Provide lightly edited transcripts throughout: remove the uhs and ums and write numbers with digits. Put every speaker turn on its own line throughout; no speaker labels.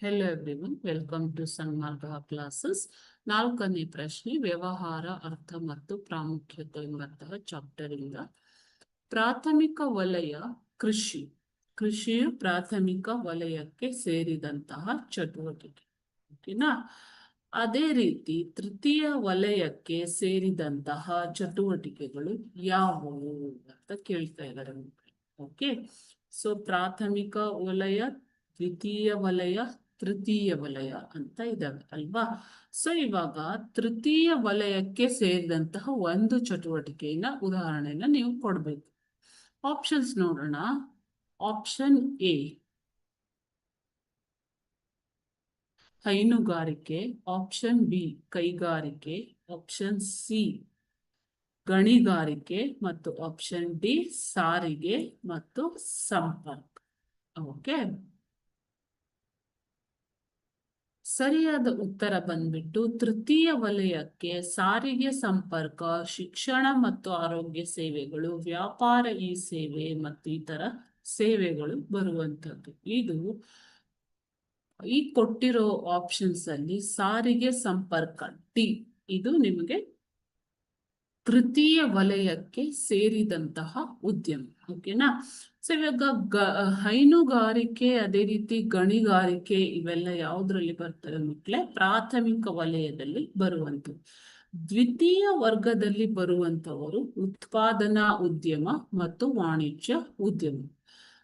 Hello everyone, welcome to Sanmarga classes. 4ನೇ ಪ್ರಶ್ನೆ, ವ್ಯವಹಾರ, ಅರ್ಥ ಮತ್ತು ಪ್ರಾಮುಖ್ಯತೆ ಎಂಬಂತಹ ಚಾಪ್ಟರ್ ಇಂದ ಪ್ರಾಥಮಿಕ ವಲಯ ಕೃಷಿ. ಕೃಷಿಯು ಪ್ರಾಥಮಿಕ ವಲಯಕ್ಕೆ ಸೇರಿದಂತಹ ಚಟುವಟಿಕೆ. ಓಕೆನಾ? ಅದೇ ರೀತಿ ತೃತೀಯ ವಲಯಕ್ಕೆ ಸೇರಿದಂತಹ ಚಟುವಟಿಕೆಗಳು ಯಾವುವು ಅಂತ ಕೇಳ್ತಾ ಇದ್ದಾರೆ. ಓಕೆ, ಸೊ ಪ್ರಾಥಮಿಕ ವಲಯ, ದ್ವಿತೀಯ ವಲಯ, ತೃತೀಯ ವಲಯ ಅಂತ ಇದಾವೆ ಅಲ್ವಾ? ಸೊ ಇವಾಗ ತೃತೀಯ ವಲಯಕ್ಕೆ ಸೇರಿದಂತಹ ಒಂದು ಚಟುವಟಿಕೆಯ ಉದಾಹರಣೆನ ನೀವು ಕೊಡ್ಬೇಕು. ಆಪ್ಷನ್ಸ್ ನೋಡೋಣ. ಆಪ್ಷನ್ ಎ ಹೈನುಗಾರಿಕೆ, ಆಪ್ಷನ್ ಬಿ ಕೈಗಾರಿಕೆ, ಆಪ್ಷನ್ ಸಿ ಗಣಿಗಾರಿಕೆ ಮತ್ತು ಆಪ್ಷನ್ ಡಿ ಸಾರಿಗೆ ಮತ್ತು ಸಂಪರ್ಕ. ಓಕೆ, ಸರಿಯಾದ ಉತ್ತರ ಬಂದ್ಬಿಟ್ಟು ತೃತೀಯ ವಲಯಕ್ಕೆ ಸಾರಿಗೆ, ಸಂಪರ್ಕ, ಶಿಕ್ಷಣ ಮತ್ತು ಆರೋಗ್ಯ ಸೇವೆಗಳು, ವ್ಯಾಪಾರ ಇ ಸೇವೆ ಮತ್ತು ಇತರ ಸೇವೆಗಳು ಬರುವಂಥದ್ದು. ಇದು ಈ ಕೊಟ್ಟಿರೋ ಆಪ್ಷನ್ಸ್ ಅಲ್ಲಿ ಸಾರಿಗೆ, ಸಂಪರ್ಕ ಡಿ ಇದು ನಿಮಗೆ ತೃತೀಯ ವಲಯಕ್ಕೆ ಸೇರಿದಂತಹ ಉದ್ಯಮ. ಓಕೆನಾ? ಸೊ ಇವಾಗ ಹೈನುಗಾರಿಕೆ, ಅದೇ ರೀತಿ ಗಣಿಗಾರಿಕೆ ಇವೆಲ್ಲ ಯಾವುದ್ರಲ್ಲಿ ಬರ್ತವೆ ಮಕ್ಕಳೇ? ಪ್ರಾಥಮಿಕ ವಲಯದಲ್ಲಿ ಬರುವಂಥದ್ದು. ದ್ವಿತೀಯ ವರ್ಗದಲ್ಲಿ ಬರುವಂಥವರು ಉತ್ಪಾದನಾ ಉದ್ಯಮ ಮತ್ತು ವಾಣಿಜ್ಯ ಉದ್ಯಮ.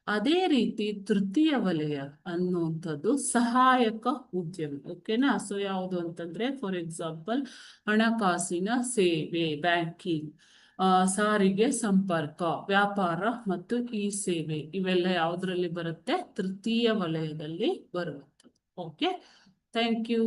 ಅದೇ ರೀತಿ ತೃತೀಯ ವಲಯ ಅನ್ನುವಂಥದ್ದು ಸಹಾಯಕ ಉದ್ಯಮ. ಓಕೆನಾ? ಸೊ ಯಾವುದು ಅಂತಂದ್ರೆ, ಫಾರ್ ಎಕ್ಸಾಂಪಲ್ ಹಣಕಾಸಿನ ಸೇವೆ, ಬ್ಯಾಂಕಿಂಗ್, ಸಾರಿಗೆ, ಸಂಪರ್ಕ, ವ್ಯಾಪಾರ ಮತ್ತು ಇ ಸೇವೆ ಇವೆಲ್ಲ ಯಾವುದ್ರಲ್ಲಿ ಬರುತ್ತೆ? ತೃತೀಯ ವಲಯದಲ್ಲಿ ಬರುವಂಥದ್ದು. Okay, thank you.